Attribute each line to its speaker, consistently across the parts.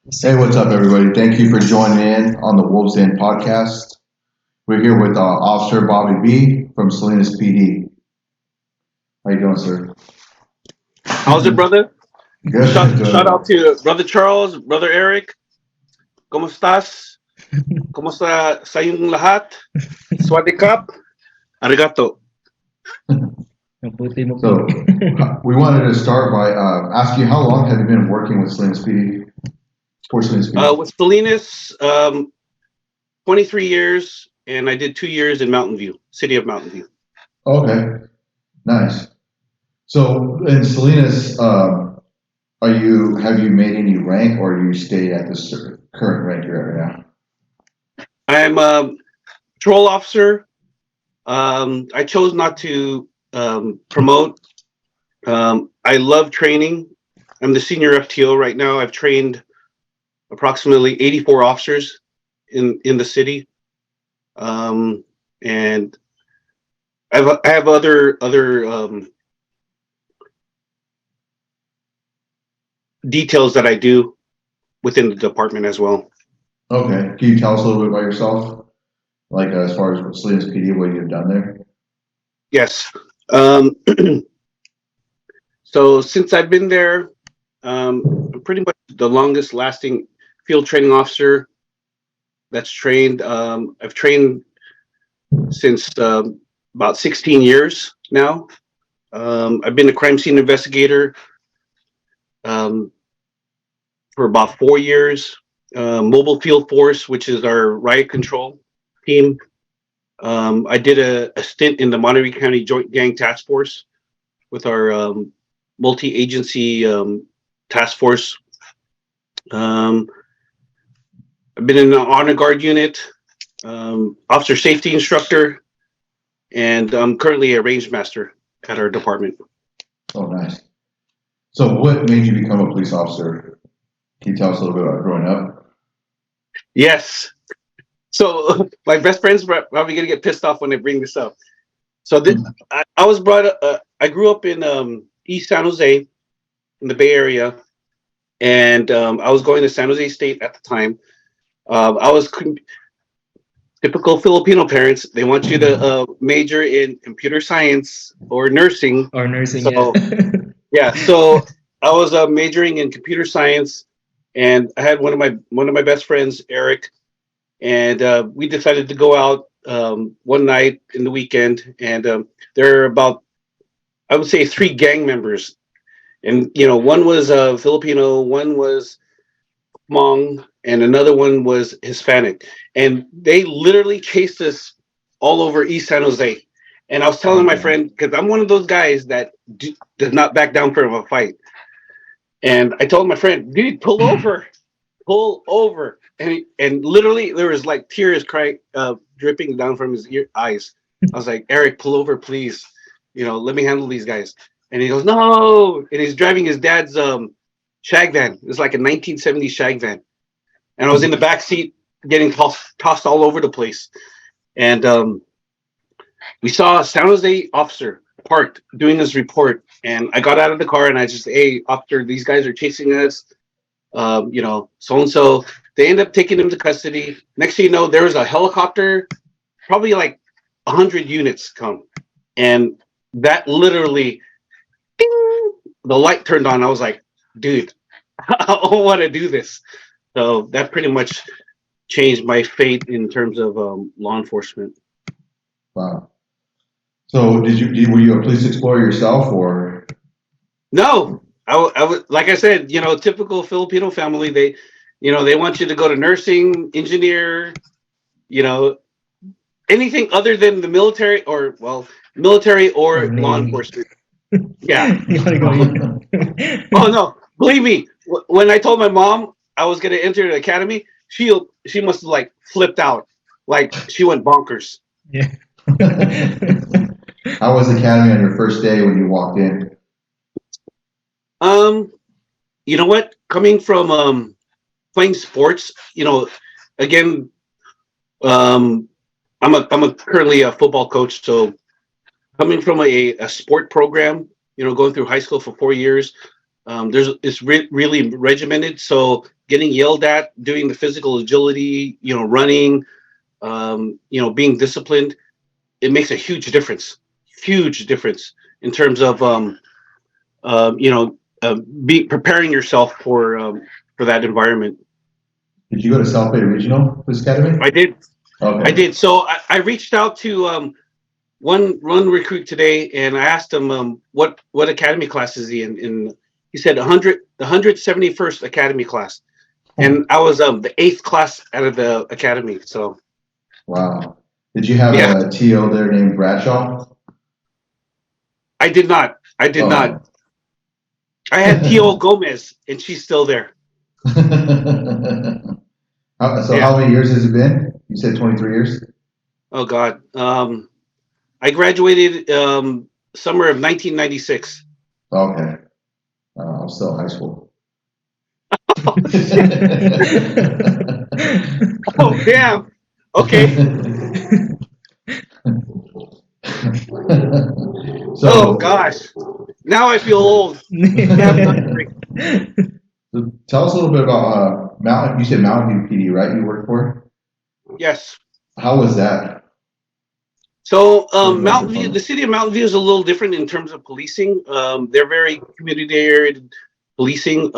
Speaker 1: Hey, what's up, everybody? Thank you for joining in on the Wolves Den podcast. We're here with Officer Bobby B from Salinas PD. How you doing, sir?
Speaker 2: How's it, brother?
Speaker 1: Good,
Speaker 2: Shout out
Speaker 1: good.
Speaker 2: to brother Charles, brother Eric. ¿Cómo estás? ¿Cómo está sa yung lahat? Swadikap. Arigato.
Speaker 3: Mabuti, mabuti.
Speaker 1: So, we wanted to start by asking you how long have you been working with Salinas PD? For Salinas PD?
Speaker 2: With Salinas, 23 years, and I did 2 years in Mountain View, city of Mountain View.
Speaker 1: Okay, nice. So, in Salinas, have you made any rank, or you stay at the current rank you're at right now?
Speaker 2: I'm a patrol officer. I chose not to promote. I love training. I'm the senior FTO right now. I've trained approximately 84 officers in the city, and I have other details that I do within the department as well.
Speaker 1: Okay, can you tell us a little bit about yourself? Like as far as Salinas PD, what you've done there?
Speaker 2: Yes. Um, so since I've been there, I'm pretty much the longest lasting field training officer that's trained. I've trained since about 16 years now. I've been a crime scene investigator um, for about 4 years. Mobile Field Force, which is our riot control team. I did a stint in the Monterey County Joint Gang Task Force with our multi-agency task force. Um, I've been in the honor guard unit, officer safety instructor, and I'm currently a range master at our department.
Speaker 1: Oh, nice. So, what made you become a police officer? Can you tell us a little bit about growing up?
Speaker 2: Yes. So my best friends are probably gonna get pissed off when I bring this up. So I was brought up. I grew up in East San Jose, in the Bay Area, and I was going to San Jose State at the time. I was typical Filipino parents. They want you to major in computer science or nursing.
Speaker 3: Or nursing, yeah.
Speaker 2: So yeah, so I was majoring in computer science, and I had one of my best friends, Eric, and we decided to go out one night in the weekend, and there are about, I would say, three gang members, and one was Filipino, one was Hmong, and another one was Hispanic, and they literally chased us all over East San Jose. And I was telling my
Speaker 1: Okay.
Speaker 2: friend, because I'm one of those guys that does not back down from a fight, and I told my friend, "Dude, pull over," and literally there was like tears crying, dripping down from his eyes. I was like, "Eric, pull over, please. Let me handle these guys." And he goes, "No!" And he's driving his dad's shag van. It's like a 1970s shag van, and I was in the back seat getting tossed all over the place. And we saw a San Jose officer parked doing his report, and I got out of the car and I just, "Hey, officer, these guys are chasing us. So and so." They end up taking him to custody. Next thing you know, there was a helicopter, probably like 100 units come, and that literally, ding, the light turned on. I was like, "Dude, I don't want to do this." So that pretty much changed my fate in terms of law enforcement.
Speaker 1: Wow. So, were you a police explorer yourself, or?
Speaker 2: No, I was, like I said, typical Filipino family. They want you to go to nursing, engineer, you know, anything other than the military, or well, military
Speaker 3: Or
Speaker 2: or law
Speaker 3: Navy.
Speaker 2: enforcement. Yeah.
Speaker 3: You wanna go in?
Speaker 2: Oh no, believe me. When I told my mom I was going to enter the academy, she must have like flipped out, like she went bonkers.
Speaker 3: Yeah.
Speaker 1: How was the academy on your first day when you walked in?
Speaker 2: Um, you know what? Coming from playing sports, again, um, I'm currently a football coach, so coming from a sport program, going through high school for 4 years, it's really regimented. So getting yelled at, doing the physical agility, running, being disciplined, it makes a huge difference in terms of, be preparing yourself for that environment.
Speaker 1: Did you go to South Bay Regional Police Academy?
Speaker 2: I did.
Speaker 1: Okay.
Speaker 2: I did. So I reached out to one recruit today, and I asked him what academy class is he in? And he said the 171st academy class, and I was the 8th class out of the academy. So
Speaker 1: Wow. Did you have
Speaker 2: yeah,
Speaker 1: a TO there named Bradshaw?
Speaker 2: I did not. I did not. I had Tio Gomez, and she's still there.
Speaker 1: How many years has it been? You said 23 years?
Speaker 2: Oh God. I graduated summer of 1996.
Speaker 1: Okay. I was still in high school.
Speaker 2: Oh damn. Okay.
Speaker 1: So,
Speaker 2: Oh gosh. Now I feel old.
Speaker 1: So tell us a little bit about Mountain. You said Mountain View PD, right? You worked for?
Speaker 2: Yes.
Speaker 1: How was that?
Speaker 2: So Mountain View, the city of Mountain View is a little different in terms of policing. They're very community-oriented policing.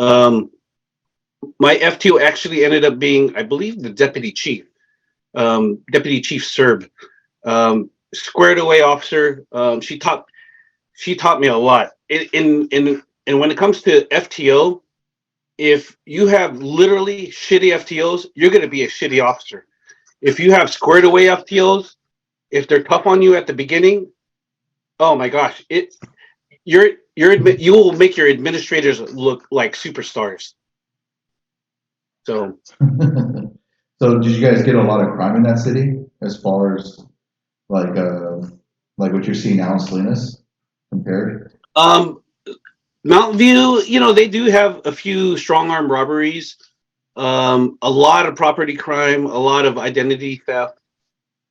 Speaker 2: My FTO actually ended up being, I believe, the deputy chief, Deputy Chief Serb, squared away officer. She taught me a lot. And when it comes to FTO, if you have literally shitty FTOs, you're going to be a shitty officer. If you have squared away FTOs, if they're tough on you at the beginning, oh my gosh, you will make your administrators look like superstars. So,
Speaker 1: So did you guys get a lot of crime in that city as far as like what you're seeing now in Salinas compared?
Speaker 2: Mountain View, they do have a few strong arm robberies, a lot of property crime, a lot of identity theft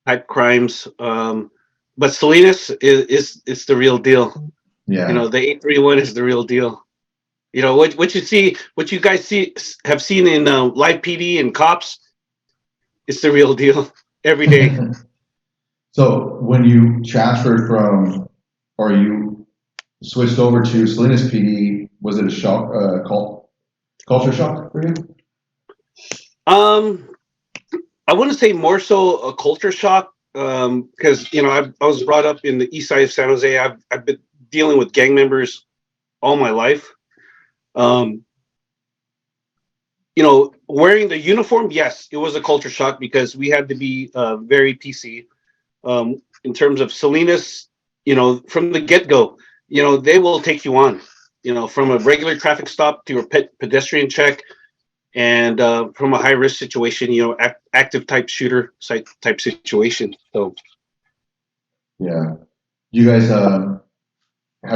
Speaker 2: type crimes. But Salinas is the real deal.
Speaker 1: Yeah.
Speaker 2: The 831 is the real deal. What you guys have seen in live PD and cops, it's the real deal every day.
Speaker 1: So when you transferred or you switched over to Salinas PD, was it a shock, culture shock for you?
Speaker 2: I wouldn't say more so a culture shock, because I was brought up in the east side of San Jose. I've been dealing with gang members all my life. Wearing the uniform, yes, it was a culture shock because we had to be very PC. In terms of Salinas, from the get-go, they will take you on, from a regular traffic stop to a pedestrian check, and from a high-risk situation, active type shooter type situation. So,
Speaker 1: Yeah. You guys, have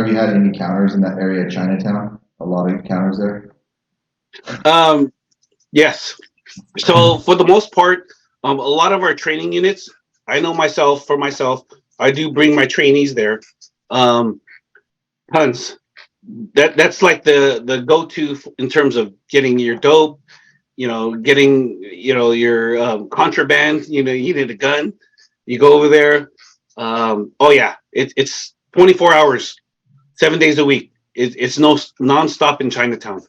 Speaker 1: you had any encounters in that area of Chinatown? A lot of encounters there?
Speaker 2: yes. So for the most part, a lot of our training units, I know for myself, I do bring my trainees there. Tons. That's like the go-to in terms of getting your dope, getting your contraband. You need a gun. You go over there. Oh yeah, it's 24 hours, 7 days a week. It's nonstop in Chinatown.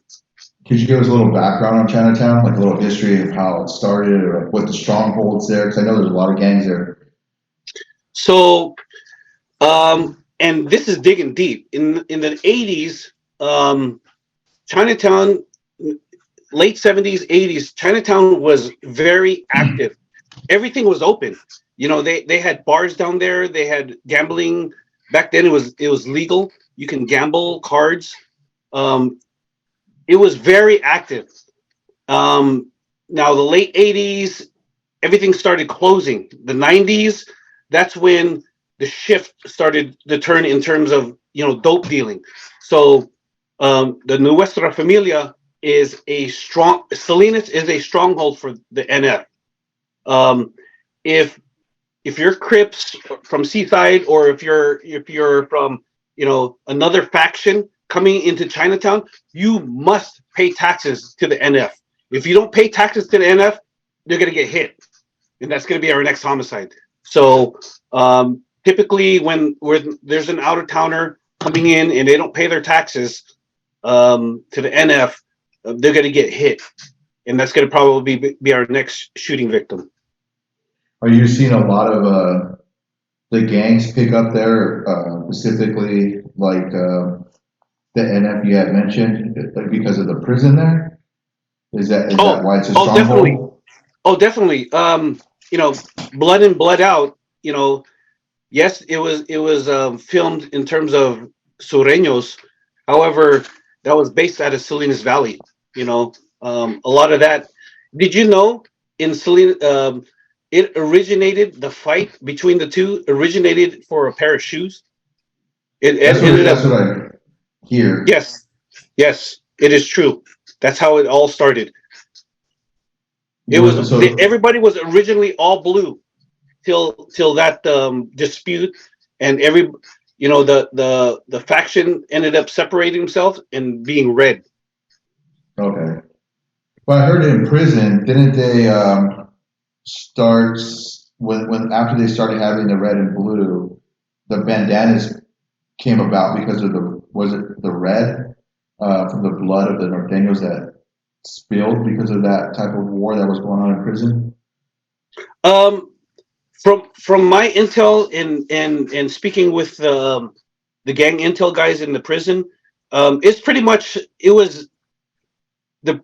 Speaker 1: Could you give us a little background on Chinatown, like a little history of how it started or what the strongholds there? Because I know there's a lot of gangs there.
Speaker 2: So, and this is digging deep. In the 80s, Chinatown, late 70s, 80s, Chinatown was very active. Everything was open. They had bars down there. They had gambling. Back then, it was legal. You can gamble cards. It was very active. Now the late 80s, everything started closing. The 90s, that's when the shift started to turn in terms of dope dealing. So the Nuestra Familia Salinas is a stronghold for the NF. If you're Crips from Seaside, or if you're from another faction coming into Chinatown, you must pay taxes to the NF. if you don't pay taxes to the NF, they're going to get hit, and that's going to be our next homicide. So typically, when there's an out of towner coming in and they don't pay their taxes to the NF, they're going to get hit, and that's going to probably be our next shooting victim.
Speaker 1: Are you seeing a lot of the gangs pick up there, specifically like the NF you had mentioned, like because of the prison there? Is that why it's a stronghold?
Speaker 2: Definitely. Oh, definitely. You know, Blood in, Blood Out. You know, yes, it was filmed in terms of Sureños. However, that was based out of Salinas Valley. You know, a lot of that. Did you know in Salinas, it originated, the fight between the two originated for a pair of shoes. It ended
Speaker 1: That's
Speaker 2: up.
Speaker 1: what I hear.
Speaker 2: Yes, yes, it is true. That's how it all started. It was
Speaker 1: So
Speaker 2: everybody was originally all blue till that dispute, and the faction ended up separating themselves and being red.
Speaker 1: okay. Well, I heard in prison, didn't they start when after they started having the red and blue, the bandanas came about because of was it the red from the blood of the Norteños that spilled because of that type of war that was going on in prison?
Speaker 2: From my intel and speaking with the gang intel guys in the prison, it's pretty much it was the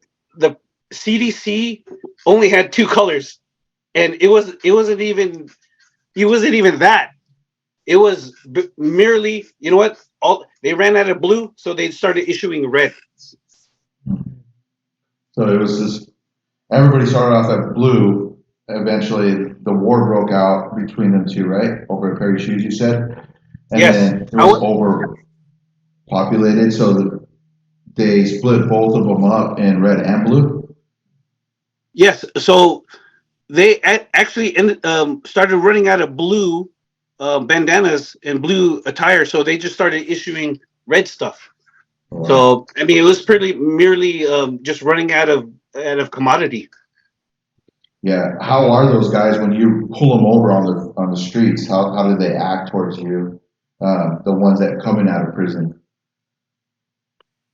Speaker 2: CDC only had two colors, and it wasn't even that. It was merely, you know what? They ran out of blue, so they started issuing red.
Speaker 1: So it was just everybody started off at blue. Eventually, the war broke out between them two, right? Over a pair of shoes, you said, and
Speaker 2: Yes.
Speaker 1: then it was overpopulated, so they split both of them up in red and blue.
Speaker 2: Yes. So they actually started running out of blue bandanas and blue attire, so they just started issuing red stuff.
Speaker 1: Wow.
Speaker 2: So I mean, it was pretty merely just running out of commodity.
Speaker 1: Yeah. How are those guys when you pull them over on the streets? How do they act towards you? The ones that coming out of prison.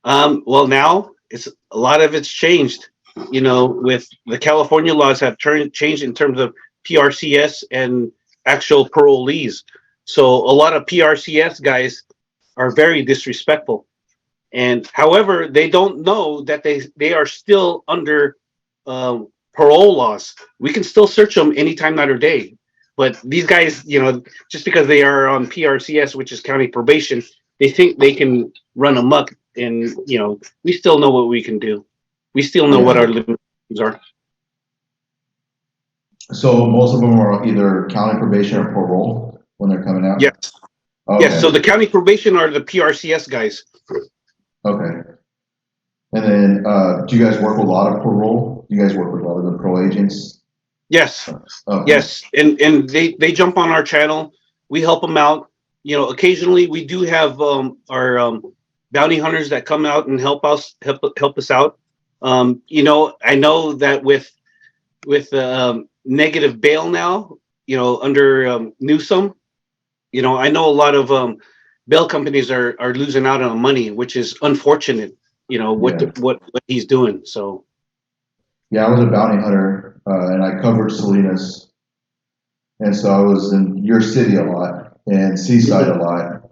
Speaker 2: Well, now a lot of it's changed. You know, with the California laws have changed in terms of PRCS and actual parolees. So a lot of PRCS guys are very disrespectful. And however, they don't know that they are still under parole laws. We can still search them anytime, night or day. But these guys, you know, just because they are on PRCS, which is county probation, they think they can run amok. And you know, we still know what we can do. We still know what our limitations are.
Speaker 1: So most of them are either county probation or parole when they're coming out.
Speaker 2: Yes.
Speaker 1: Okay.
Speaker 2: Yes. So the county probation are the PRCS guys.
Speaker 1: Okay. And then, do you guys work with a lot of parole? Do you guys work with a lot of the parole agents?
Speaker 2: Yes.
Speaker 1: Okay.
Speaker 2: Yes. And they jump on our channel. We help them out. You know, occasionally we do have our bounty hunters that come out and help us out. You know, I know that with negative bail now, you know, under Newsom, you know, I know a lot of bail companies are losing out on money, which is unfortunate. You know what what he's doing. So
Speaker 1: yeah, I was a bounty hunter, and I covered Salinas, and so I was in your city a lot and Seaside a lot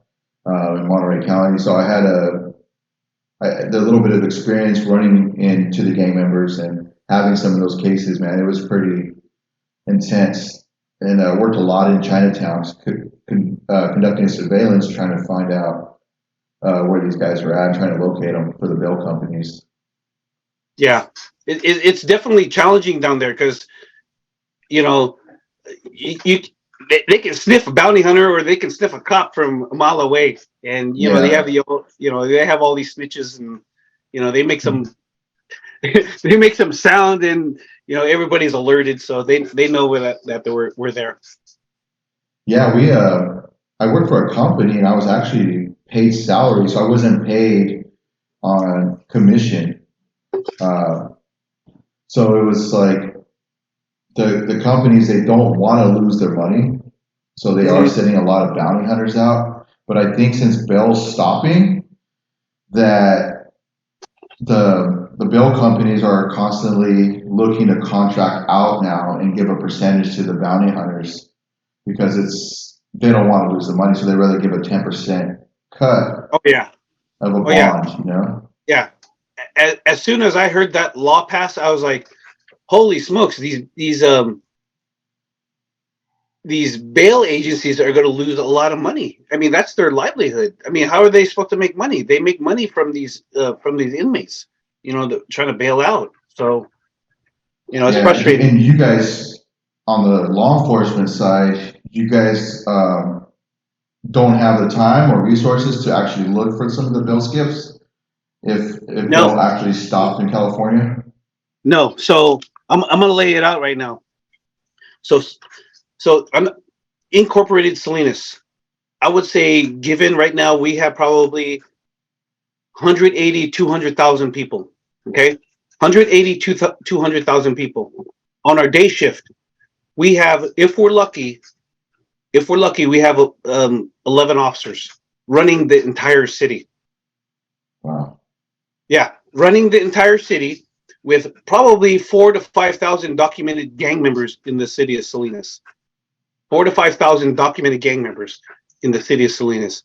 Speaker 1: in Monterey County. So I had the little bit of experience running into the gang members and having some of those cases. Man, it was pretty intense, and I worked a lot in Chinatown, conducting surveillance, trying to find out where these guys are at, and trying to locate them for the bail companies.
Speaker 2: yeah, it's definitely challenging down there because you know they can sniff a bounty hunter or they can sniff a cop from a mile away, and you know they have they have all these snitches, and you know they make some they make some sound, and you know everybody's alerted, so they know that we're there.
Speaker 1: Yeah, I worked for a company and I was actually paid salary, so I wasn't paid on commission. So it was like the companies, they don't want to lose their money, so they are
Speaker 2: Mhm.
Speaker 1: sending a lot of bounty hunters out. But I think since bail's stopping, that the bail companies are constantly looking to contract out now and give a percentage to the bounty hunters because they don't want to lose the money, so they rather give a 10% cut
Speaker 2: Oh yeah.
Speaker 1: of a
Speaker 2: Oh yeah.
Speaker 1: bond, you know?
Speaker 2: Yeah. As soon as I heard that law pass, I was like, "Holy smokes! These bail agencies are going to lose a lot of money. I mean, that's their livelihood. I mean, how are they supposed to make money? They make money from these inmates, trying to bail out. So, it's
Speaker 1: Yeah,
Speaker 2: frustrating.
Speaker 1: and you guys on the law enforcement side, you guys don't have the time or resources to actually look for some of the bill skips if
Speaker 2: No,
Speaker 1: they'll actually stop in California.
Speaker 2: no. So I'm going to lay it out right now. So I'm incorporated Salinas. I would say, given right now, we have probably 180, 200,000 people. Okay, 180 to 200,000 people on our day shift. We have, if we're lucky, we have 11 officers running the entire city.
Speaker 1: Wow.
Speaker 2: Yeah, running the entire city with probably 4 to 5,000 documented gang members in the city of Salinas. 4 to 5,000 documented gang members in the city of Salinas.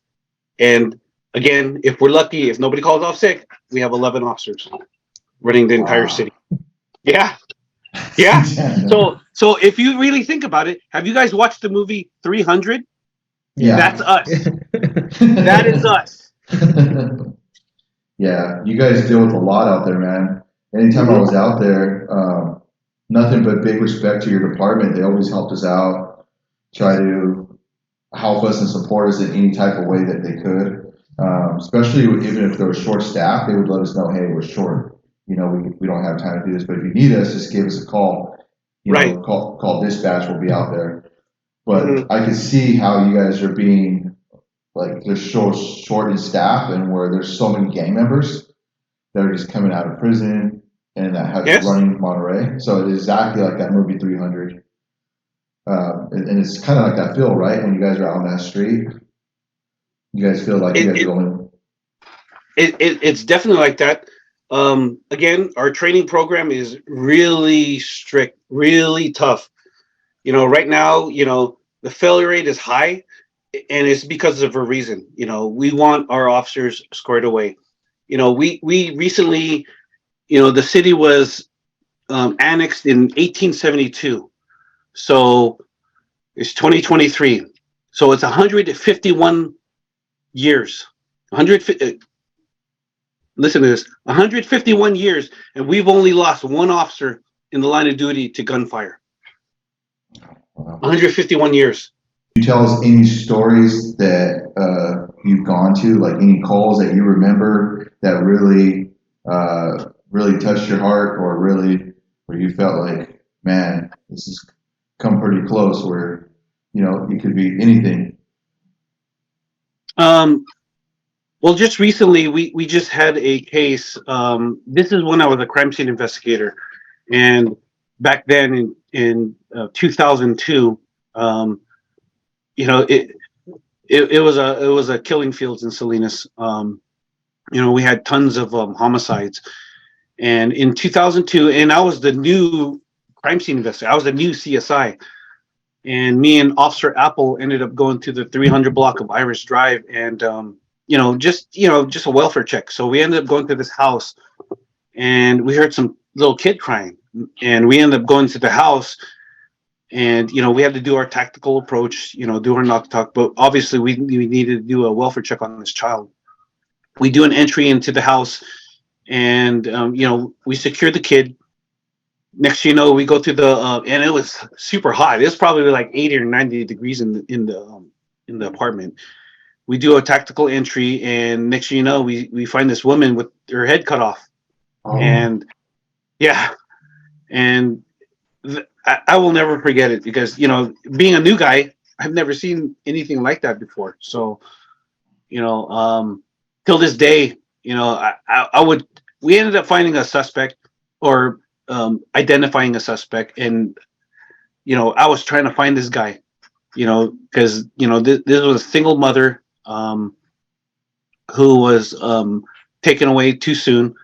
Speaker 2: And again, if we're lucky, if nobody calls off sick, we have 11 officers running the entire
Speaker 1: Wow.
Speaker 2: city. Yeah, yeah.
Speaker 1: Yeah.
Speaker 2: So if you really think about it, have you guys watched the movie 300?
Speaker 3: Yeah.
Speaker 2: That's us. That is us.
Speaker 1: Yeah, you guys deal with a lot out there, man. Anytime I
Speaker 2: Hmm.
Speaker 1: was out there, nothing but big respect to your department. They always helped us out, try to help us and support us in any type of way that they could. Especially even if they were short staffed, they would let us know, hey, we're short. We don't have time to do this, but if you need us, just give us a call.
Speaker 2: Right.
Speaker 1: Call dispatch. We'll be out there.
Speaker 2: Hmm.
Speaker 1: But I can see how you guys are being like they're so short in staff and where there's so many gang members that are just coming out of prison and that have
Speaker 2: Yes.
Speaker 1: running Monterey. So it's exactly like that movie 300. And it's kind of like that feel, right? When you guys are out on that street, you guys feel like you
Speaker 2: It,
Speaker 1: guys are
Speaker 2: it,
Speaker 1: going,
Speaker 2: it's definitely like that. Again, our training program is really strict, really tough. Right now, the failure rate is high, and it's because of a reason. We want our officers squared away. We recently, the city was annexed in 1872. So it's 2023. So it's 151 years. 100. Listen to this. 151 years, and we've only lost one officer in the line of duty to gunfire.
Speaker 1: wow.
Speaker 2: 151 years.
Speaker 1: Can you tell us any stories that you've gone to, like any calls that you remember that really touched your heart or really where you felt like, man, this has come pretty close where, it could be anything.
Speaker 2: Um, well, just recently, we just had a case. This is when I was a crime scene investigator, and back then in 2002, um, it, it was a killing fields in Salinas. We had tons of homicides, and in 2002, and I was the new crime scene investigator. I was the new CSI, and me and Officer Apple ended up going to the 300 block of Irish Drive, and just a welfare check. So we ended up going to this house, and we heard some little kid crying, and we ended up going to the house, and we had to do our tactical approach, do our knock talk, but obviously we needed to do a welfare check on this child. We do an entry into the house, and we secure the kid. Next, we go to the and it was super hot. It's probably like 80 or 90 degrees in the apartment. We do a tactical entry, and next we find this woman with her head cut off,
Speaker 1: Oh,
Speaker 2: and yeah, and I will never forget it because being a new guy, I've never seen anything like that before. So you know, till this day, I would. We ended up finding a suspect, or identifying a suspect, and I was trying to find this guy, because this was a single mother, who was taken away too soon.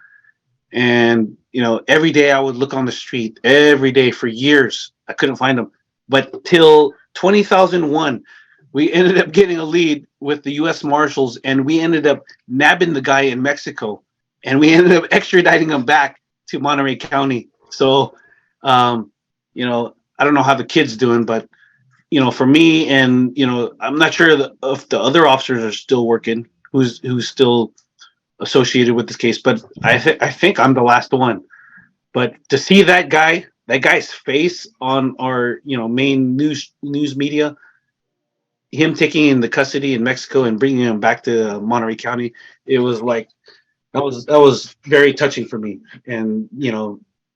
Speaker 2: And every day I would look on the street, every day for years I couldn't find him. But till 2001, we ended up getting a lead with the U.S. Marshals, and we ended up nabbing the guy in Mexico, and we ended up extraditing him back to Monterey County. So, I don't know how the kid's doing, but for me, and I'm not sure if the other officers are still working, who's still associated with this case, but I think I'm the last one. But to see that guy's face on our main news media, him taking in the custody in Mexico and bringing him back to Monterey County, it was like that was very touching for me, and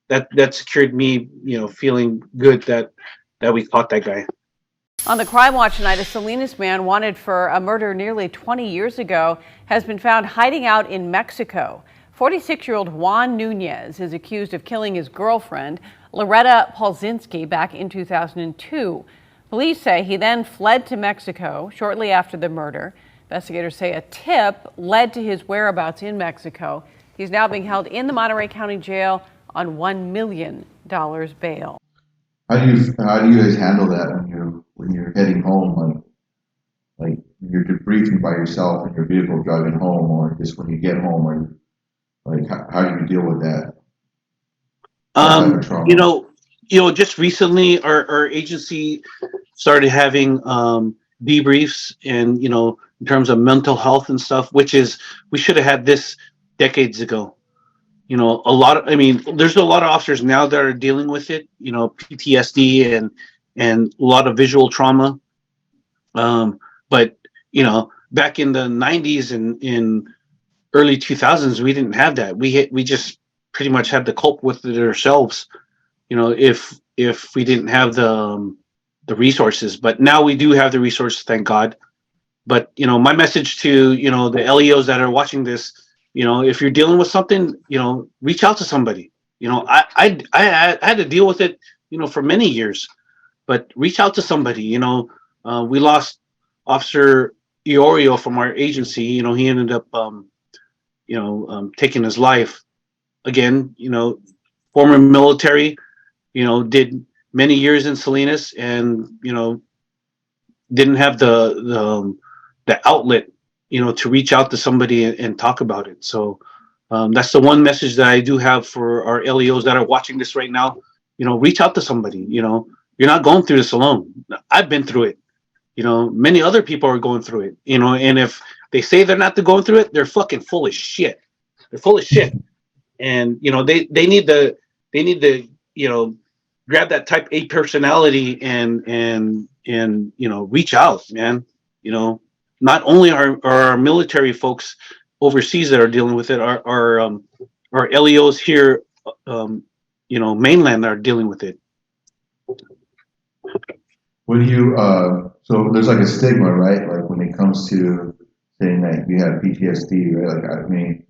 Speaker 2: that secured me, feeling good that we caught that guy.
Speaker 4: On the Crime Watch tonight, a Salinas man wanted for a murder nearly 20 years ago has been found hiding out in Mexico. 46-year-old Juan Nunez is accused of killing his girlfriend, Loretta Polzinski, back in 2002. Police say he then fled to Mexico shortly after the murder. Investigators say a tip led to his whereabouts in Mexico. He's now being held in the Monterey County Jail on $1 million bail.
Speaker 1: How do you guys handle that when you're heading home, like you're debriefing by yourself in your vehicle driving home, or just when you get home, or like how do you deal with that? That type of trauma?
Speaker 2: Just recently our agency started having debriefs, and in terms of mental health and stuff, which is we should have had this decades ago. There's a lot of officers now that are dealing with it, PTSD and a lot of visual trauma. But back in the 90s and in early 2000s, we didn't have that. We just pretty much had to cope with it ourselves. If we didn't have the resources, but now we do have the resources, thank God. But my message to the LEOs that are watching this, if you're dealing with something, reach out to somebody. I had to deal with it, for many years, but reach out to somebody. We lost Officer Iorio from our agency. He ended up, taking his life. Again, former military, did many years in Salinas, and didn't have the outlet, to reach out to somebody and talk about it. So that's the one message that I do have for our LEOs that are watching this right now. Reach out to somebody. You're not going through this alone. I've been through it. Many other people are going through it. And if they say they're not going through it, they're fucking full of shit. They're full of shit. And they need to grab that type A personality and reach out, man. Not only are our military folks overseas that are dealing with it, our LEOs here, mainland are dealing with it.
Speaker 1: What do you, so there's like a stigma, right? Like when it comes to saying that you have PTSD, right? Like,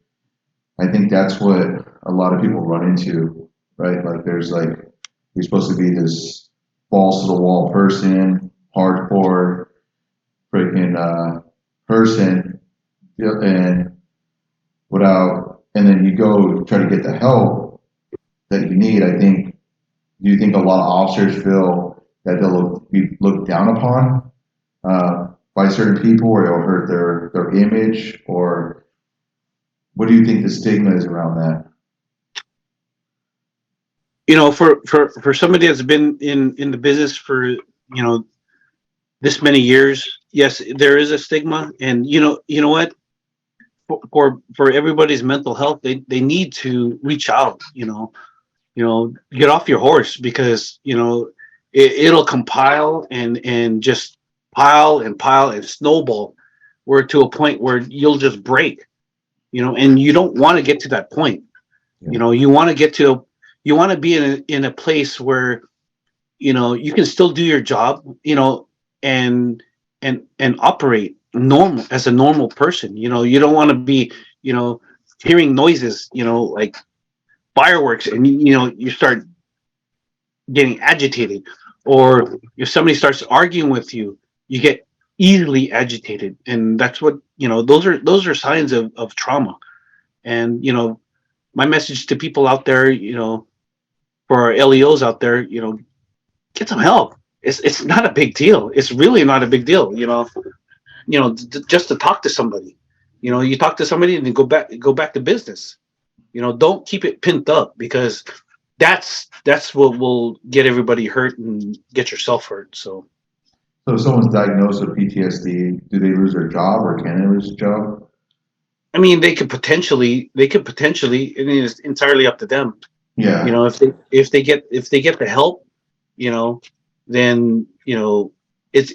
Speaker 1: I think that's what a lot of people run into, right? Like there's like, you're supposed to be this balls to the wall person, hardcore, freaking person, and and then you go try to get the help that you need. Do you think a lot of officers feel that they'll be looked down upon by certain people, or it'll hurt their image, or what do you think the stigma is around that?
Speaker 2: For somebody that's been in the business for this many years, yes, there is a stigma, and you know what, for everybody's mental health, they need to reach out. Get off your horse, because it'll compile and just pile and snowball, where to a point where you'll just break. And you don't want to get to that point.
Speaker 1: Yeah.
Speaker 2: You want to be in a place where you can still do your job, and operate normal as a normal person. You don't want to be hearing noises, like fireworks, and you start getting agitated, or if somebody starts arguing with you, you get easily agitated, and that's what those are signs of trauma. And my message to people out there, for our LEOs out there, get some help. It's not a big deal. It's really not a big deal. Just to talk to somebody. You talk to somebody and then go back to business. Don't keep it pent up, because that's what will get everybody hurt and get yourself hurt. So
Speaker 1: So if someone's diagnosed with PTSD, do they lose their job or can they lose their job?
Speaker 2: I mean, they could potentially. I mean, it's entirely up to them.
Speaker 1: Yeah,
Speaker 2: If they get the help, then it's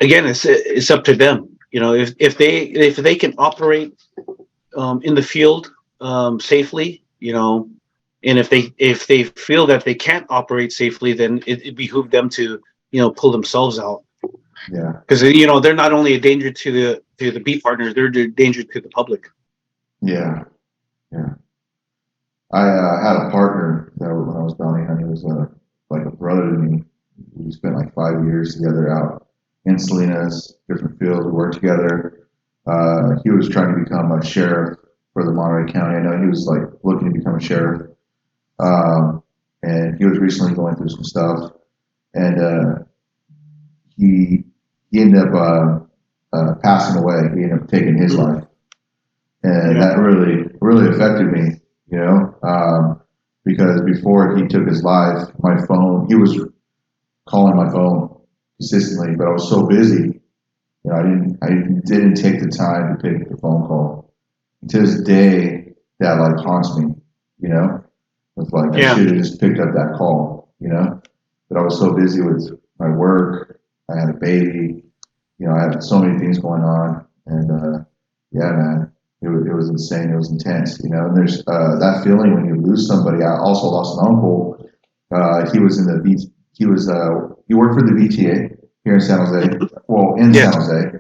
Speaker 2: again, it's up to them. If they can operate in the field safely, and if they feel that they can't operate safely, then it behooves them to pull themselves out,
Speaker 1: yeah,
Speaker 2: because they're not only a danger to the B partners, they're a danger to the public.
Speaker 1: yeah, yeah. I had a partner that when I was bounty hunting, he was like a brother to me. We spent like 5 years together out in Salinas, different fields. We worked together. He was trying to become a sheriff for the Monterey County. I know he was like looking to become a sheriff, and he was recently going through some stuff, and he ended up passing away. He ended up taking his life, and that really affected me, because before he took his life, my phone, he was calling my phone consistently, but I was so busy, I didn't take the time to pick the phone call. To this day, that like haunts me, it's like I should have just picked up that call, but I was so busy with my work. I had a baby, I had so many things going on, and yeah, man, it was insane. It was intense, and there's that feeling when you lose somebody. I also lost an uncle. He was in the he worked for the VTA here in San Jose. Well, in San Jose.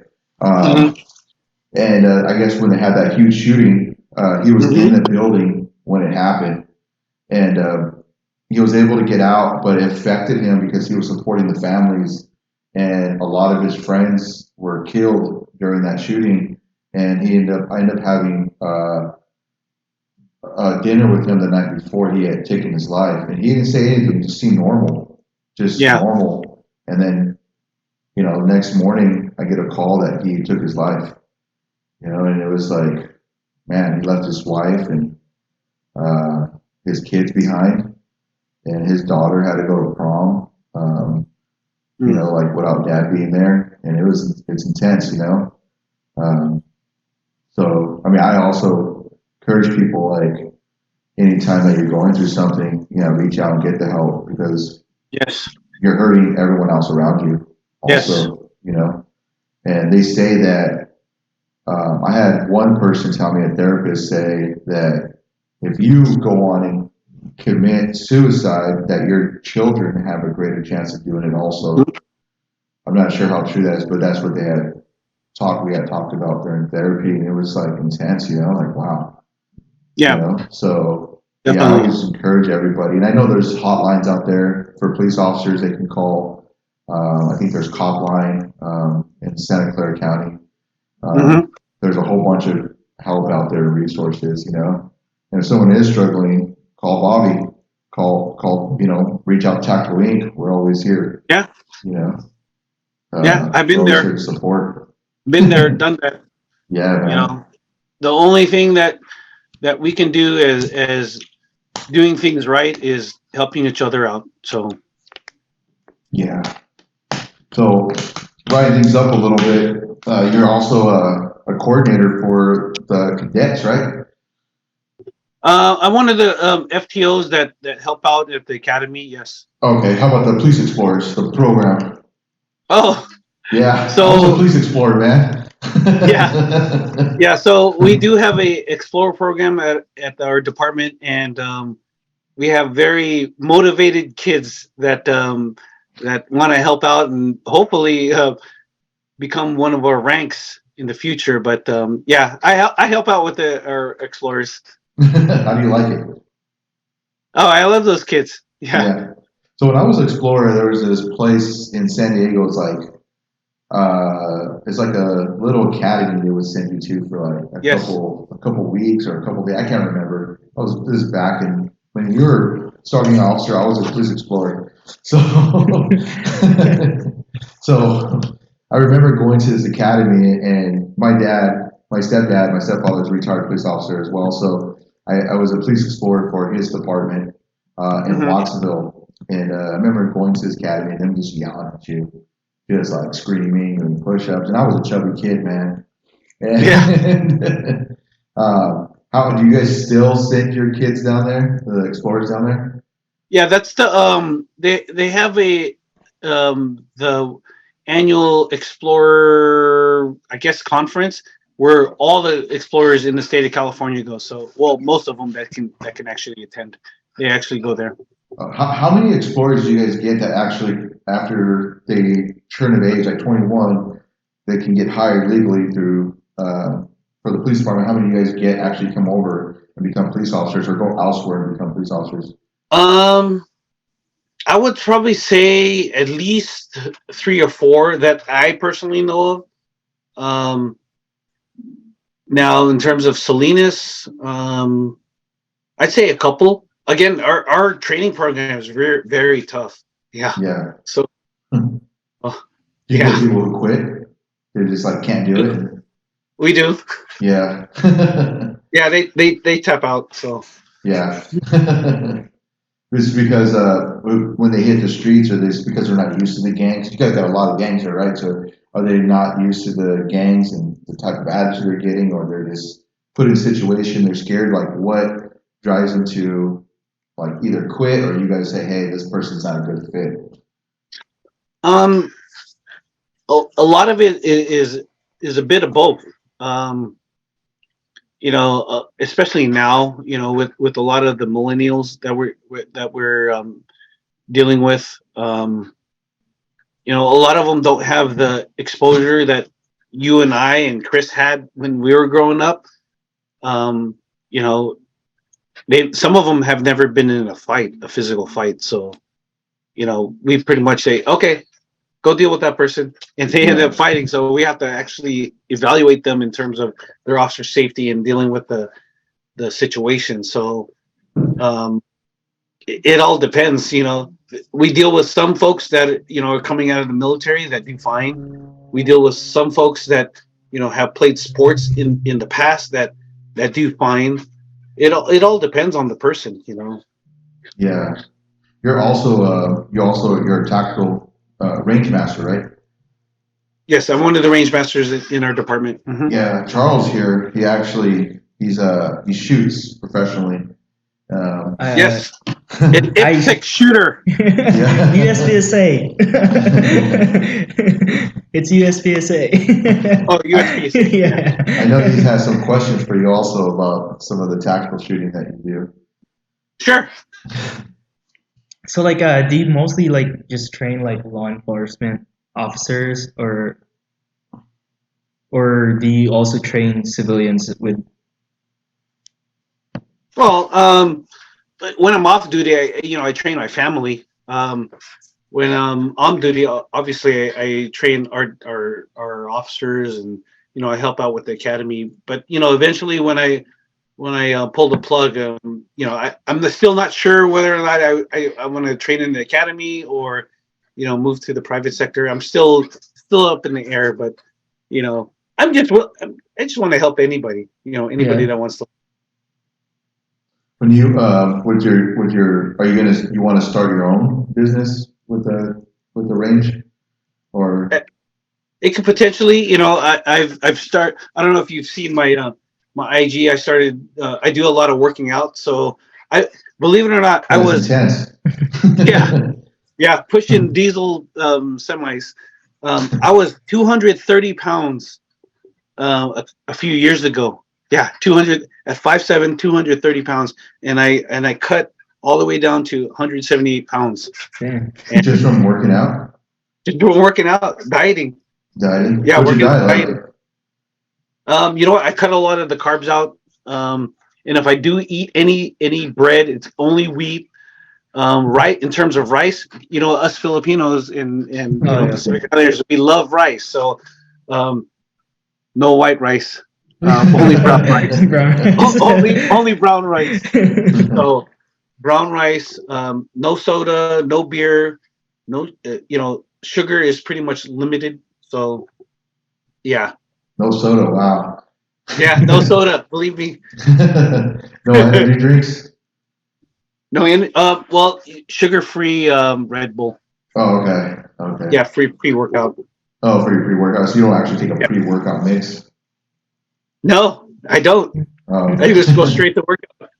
Speaker 1: And I guess when they had that huge shooting, he was in the building when it happened, and he was able to get out, but it affected him because he was supporting the families, and a lot of his friends were killed during that shooting, and I ended up having dinner with him the night before he had taken his life, and he didn't say anything, just seemed normal, normal, and then the next morning I get a call that he took his life, and it was like, man, he left his wife and his kids behind, and his daughter had to go to prom, like without dad being there, and it's intense, so I mean, I also encourage people, like, anytime that you're going through something, reach out and get the help, because you're hurting everyone else around you also, and they say that I had one person tell me, a therapist, say that if you go on and commit suicide, that your children have a greater chance of doing it also. I'm not sure how true that is, but that's what we had talked about during therapy, and it was like intense, like, wow. So I just encourage everybody, and I know there's hotlines out there for police officers they can call. I think there's Cop Line in Santa Clara County. There's a whole bunch of help out there, resources, and if someone is struggling, call Bobby, reach out to Tactical Inc. We're always here.
Speaker 2: I've been there.
Speaker 1: To support.
Speaker 2: Been there, done that.
Speaker 1: Yeah, man.
Speaker 2: The only thing that we can do as doing things right is helping each other out. So
Speaker 1: yeah. So writing things up a little bit, you're also a coordinator for the cadets, right?
Speaker 2: I'm one of the FTOs that help out at the academy. Yes.
Speaker 1: Okay. How about the Police Explorers, the program?
Speaker 2: Oh.
Speaker 1: Yeah.
Speaker 2: So
Speaker 1: I was a police explorer, man.
Speaker 2: Yeah. So we do have a Explorer program at our department, and we have very motivated kids that want to help out and hopefully become one of our ranks in the future. But I help out with our Explorers.
Speaker 1: How do you like it?
Speaker 2: Oh, I love those kids. Yeah.
Speaker 1: Yeah. So when I was Explorer, there was this place in San Diego. It's like a little academy they would send you to for like
Speaker 2: Yes.
Speaker 1: a couple weeks or a couple days. I can't remember. This is back in when you were starting officer. I was a police explorer. So, so I remember going to this academy, and my stepfather was a retired police officer as well. So I was a police explorer for his department in
Speaker 2: Mhm.
Speaker 1: Watsonville, and I remember going to this academy and them just yelling at you, just like screaming and push-ups. And I was a chubby kid, man. And how do you guys still send your kids down there, the explorers down there?
Speaker 2: Yeah, that's they have a the annual Explorer, I guess, conference where all the explorers in the state of California go. So, well, most of them that can actually attend, they actually go there.
Speaker 1: How many explorers do you guys get that actually, after they turn of age, like 21, they can get hired legally through for the police department? How many of you guys get actually come over and become police officers or go elsewhere and become police officers?
Speaker 2: I would probably say at least 3 or 4 that I personally know of. Now, in terms of Salinas, I'd say a couple. Again, our training program is very, very tough. Yeah.
Speaker 1: Yeah.
Speaker 2: So,
Speaker 1: Do
Speaker 2: oh,
Speaker 1: you get
Speaker 2: yeah,
Speaker 1: people who quit? They just like can't do it.
Speaker 2: we do.
Speaker 1: Yeah.
Speaker 2: Yeah, they tap out. So,
Speaker 1: Yeah. It's because when they hit the streets, or this because they're not used to the gangs. You guys got a lot of gangs there, right? So are they not used to the gangs and the type of attitude they're getting, or they're just put in a situation they're scared? Like what drives them to like either quit, or you guys say, hey, this person's not a good fit?
Speaker 2: um, a lot of it is a bit of both. Um, especially now, with a lot of the millennials that we're dealing with. A lot of them don't have the exposure that you and I and Chris had when we were growing up. Um, you know, some of them have never been in a physical fight. So, we pretty much say, okay, go deal with that person, and they end
Speaker 1: Yeah.
Speaker 2: up fighting. So we have to actually evaluate them in terms of their officer safety and dealing with the situation. So, um, it all depends. We deal with some folks that are coming out of the military that do fine. We deal with some folks that have played sports in the past that do fine. It all depends on the person.
Speaker 1: Yeah. You're a tactical range master, right?
Speaker 2: Yes, I'm one of the range masters in our department. Mhm.
Speaker 1: Yeah. Charles here. He shoots professionally.
Speaker 2: Yes, an
Speaker 3: I
Speaker 2: IPSC shooter.
Speaker 1: Yeah.
Speaker 3: USPSA. It's USPSA.
Speaker 2: Oh, USPSA.
Speaker 3: Yeah.
Speaker 1: I know he has some questions for you also about some of the tactical shooting that you do.
Speaker 2: Sure.
Speaker 3: So like do you mostly like just train like law enforcement officers or do you also train civilians with
Speaker 2: Well, but when I'm off duty, I train my family. When I'm on duty, obviously I train our officers, and I help out with the academy. But eventually when I pull the plug, I'm still not sure whether or not I want to train in the academy or move to the private sector. I'm still up in the air, but I'm just I just want to help anybody. Anybody
Speaker 3: yeah.
Speaker 2: that wants to.
Speaker 1: When you are you want to start your own business with the range, or
Speaker 2: It could potentially, I've start. I don't know if you've seen my IG. I started. I do a lot of working out. So I believe it or not, I
Speaker 1: that is
Speaker 2: was
Speaker 1: intense?
Speaker 2: yeah pushing diesel semis. I was 230 pounds a few years ago. Yeah, 200 at 5'7", 230 pounds, and I cut all the way down to 178 pounds.
Speaker 3: Damn.
Speaker 2: And
Speaker 1: Just from working out,
Speaker 2: just doing working out, dieting.
Speaker 1: dieting.
Speaker 2: Yeah,
Speaker 1: What's your
Speaker 2: working
Speaker 1: diet
Speaker 2: dieting.
Speaker 1: like?
Speaker 2: You know what? I cut a lot of the carbs out. and if I do eat any bread, it's only wheat. Right, in terms of rice, us Filipinos and
Speaker 3: Oh yeah.
Speaker 2: Pacific Islanders, we love rice. So, um, no white rice, only brown rice.
Speaker 3: Brown rice.
Speaker 2: Only brown rice. So brown rice, no soda, no beer, no sugar is pretty much limited. So yeah,
Speaker 1: No soda. Wow.
Speaker 2: yeah, no soda. Believe me,
Speaker 1: No energy drinks.
Speaker 2: no. And well, sugar free Red Bull.
Speaker 1: Oh, okay. Okay.
Speaker 2: Yeah, free pre workout.
Speaker 1: Oh, for your pre-workout. So you don't actually take a
Speaker 2: Yeah.
Speaker 1: pre-workout mix.
Speaker 2: No, I don't.
Speaker 1: Oh,
Speaker 2: I just go straight to workout.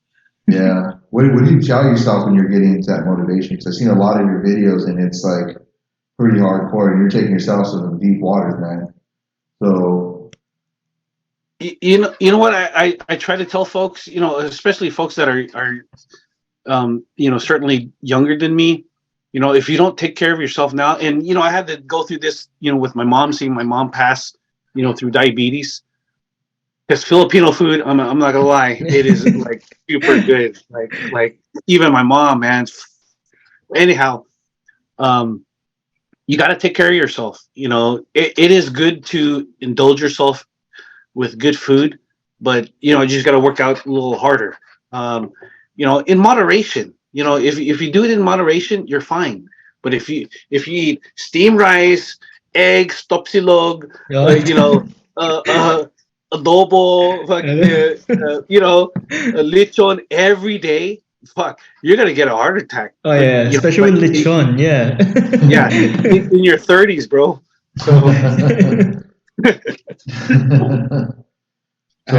Speaker 1: yeah. What do you tell yourself when you're getting into that motivation? Because I've seen a lot of your videos and it's like pretty hardcore, and you're taking yourself to some deep waters, man. So
Speaker 2: You know what I try to tell folks, especially folks that are certainly younger than me, if you don't take care of yourself now, and I had to go through this, with my mom, seeing my mom pass, through diabetes. Because Filipino food, I'm not gonna lie, it is like super good. Like even my mom, man. Anyhow, you got to take care of yourself. It is good to indulge yourself with good food, but you just got to work out a little harder. In moderation. If you do it in moderation, you're fine. But if you eat steamed rice, eggs, topsilog, adobo, lechon every day, fuck, you're gonna get a heart attack.
Speaker 3: Oh yeah, especially with lechon, yeah.
Speaker 2: Yeah, in your 30s, bro. So.
Speaker 1: So,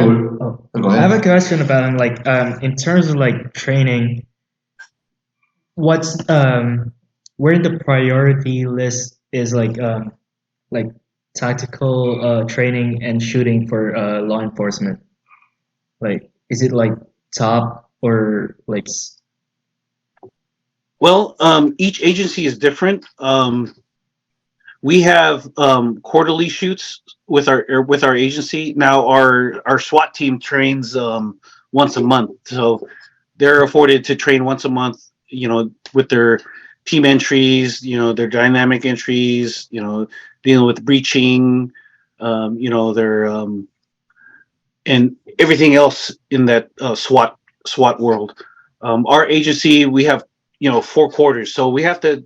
Speaker 1: go
Speaker 3: I have
Speaker 1: ahead.
Speaker 3: a question about him. Like, in terms of like training, what's where the priority list is like tactical training and shooting for law enforcement? Like, is it like top or like?
Speaker 2: Well, each agency is different. We have quarterly shoots with our agency. Now our SWAT team trains once a month, so they're afforded to train once a month. With their team entries, their dynamic entries, dealing with breaching, their and everything else in that SWAT world. Our agency, we have 4 quarters, so we have to,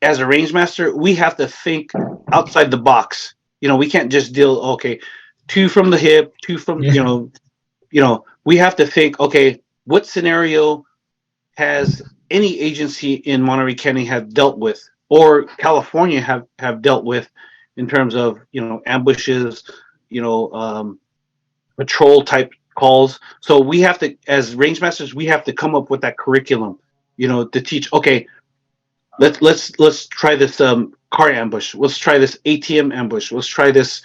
Speaker 2: as a range master, we have to think outside the box. We can't just deal, okay, 2 from the hip, 2 from we have to think, okay, what scenario has any agency in Monterey County have dealt with, or California have dealt with, in terms of ambushes, patrol type calls. So we have to, as range masters, we have to come up with that curriculum, to teach. Okay, let's try this car ambush. Let's try this ATM ambush. Let's try this,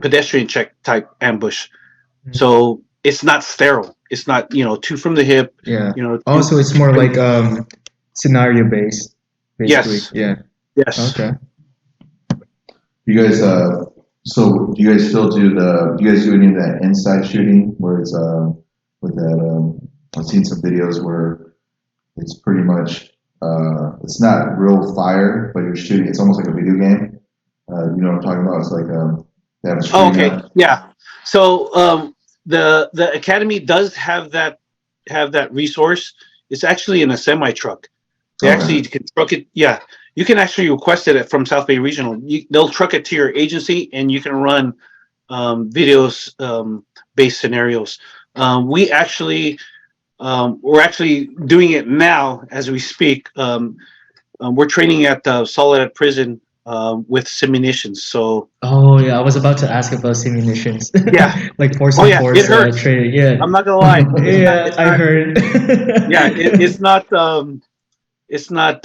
Speaker 2: pedestrian check type ambush. So it's not sterile. It's not 2 from the hip.
Speaker 3: Yeah.
Speaker 2: Two,
Speaker 3: Also, it's more like scenario based, basically.
Speaker 2: Yes.
Speaker 3: Yeah.
Speaker 2: Yes.
Speaker 3: Okay.
Speaker 1: You guys, so do you guys still do you guys do any of that inside shooting where it's with that? I've seen some videos where it's pretty much it's not real fire, but you're shooting. It's almost like a video game. You know what I'm talking about? It's like they have a screen.
Speaker 2: Oh, okay. Yeah. So the academy does have that resource. It's actually in a semi truck. They actually can truck it. Yeah, you can actually request it from South Bay Regional. They'll truck it to your agency, and you can run videos based scenarios. We're actually doing it now as we speak. We're training at the Soledad Prison with simunitions. So.
Speaker 3: Oh yeah, I was about to ask about simunitions.
Speaker 2: Yeah.
Speaker 3: Like force
Speaker 2: Oh
Speaker 3: on
Speaker 2: yeah,
Speaker 3: force
Speaker 2: it hurts.
Speaker 3: training. Yeah.
Speaker 2: I'm not gonna lie.
Speaker 3: Yeah, I heard.
Speaker 2: Yeah, it's not. It's not.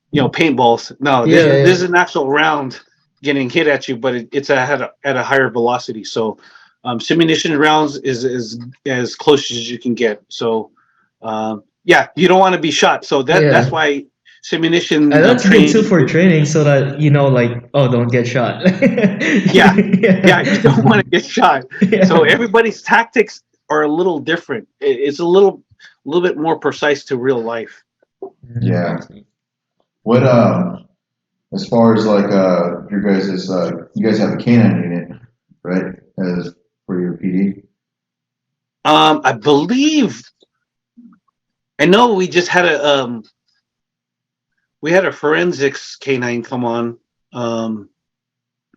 Speaker 2: Paintballs. No,
Speaker 3: Yeah,
Speaker 2: this is an actual round getting hit at you, but it's at a higher velocity. So, simunition rounds is as close as you can get. So, yeah, you don't want to be shot. So
Speaker 3: Yeah.
Speaker 2: that's why simunition
Speaker 3: And that's good too
Speaker 2: training.
Speaker 3: for training, so that you know, like, oh, don't get shot.
Speaker 2: Yeah, yeah, you don't want to get shot. So
Speaker 3: Yeah.
Speaker 2: everybody's tactics are a little different. It's little bit more precise to real life.
Speaker 1: Yeah. What as far as like your guys is you guys have a canine unit, right? As for your PD.
Speaker 2: I believe I know we just had a forensics canine come on.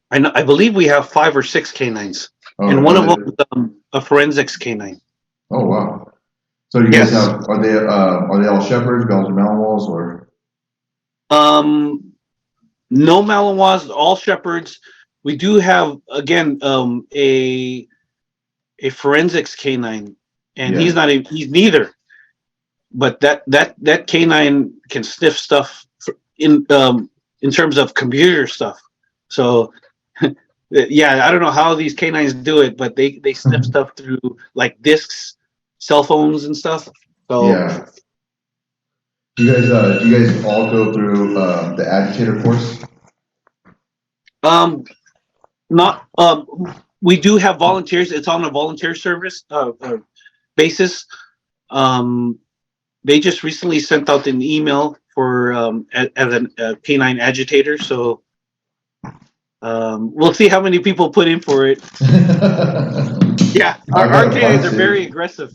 Speaker 2: I believe we have 5 or 6 canines,
Speaker 1: Oh,
Speaker 2: and one of them
Speaker 1: really?
Speaker 2: is a forensics canine.
Speaker 1: Oh, wow. So you guys
Speaker 2: Yes.
Speaker 1: have are they all shepherds, Belgian Malinois, or?
Speaker 2: Um, no Malinois, all shepherds. We do have again a forensics canine, and
Speaker 1: Yeah.
Speaker 2: he's neither. But that canine can sniff stuff in terms of computer stuff. So yeah, I don't know how these canines do it, but they sniff stuff through like discs, cell phones, and stuff. So
Speaker 1: Yeah. Do you guys all go through the agitator course?
Speaker 2: um not we do have volunteers. It's on a volunteer service basis. Um, they just recently sent out an email for as a canine agitator. So we'll see how many people put in for it. Yeah,
Speaker 1: I
Speaker 2: our
Speaker 1: got a bite
Speaker 2: canines are very
Speaker 1: suit.
Speaker 2: aggressive.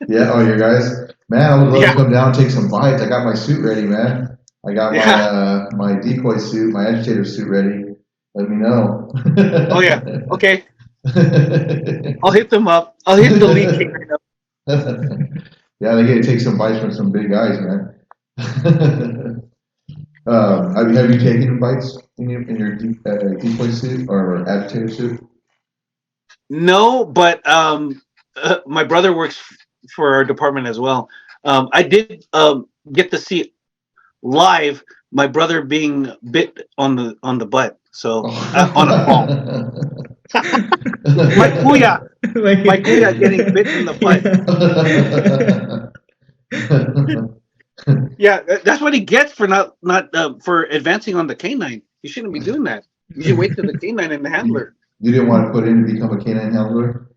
Speaker 1: Yeah, oh, you guys? Man, I would love to
Speaker 2: Yeah,
Speaker 1: come down and take some bites. I got my suit ready, man. I got
Speaker 2: yeah.
Speaker 1: my decoy suit, my agitator suit ready. Let me know.
Speaker 2: Oh yeah. Okay, I'll hit them up. I'll hit the lead canine up.
Speaker 1: Yeah, they get to take some bites from some big guys, man. Have you taken bites in your decoy suit or agitator suit?
Speaker 2: No, but my brother works for our department as well. I did get to see live my brother being bit on the butt. So on a call, my kuya, my kuya getting bit in the butt. Yeah, that's what he gets for not for advancing on the canine. You shouldn't be doing that. You should wait till the canine and the
Speaker 1: you,
Speaker 2: handler.
Speaker 1: you didn't want to put in to become a canine handler?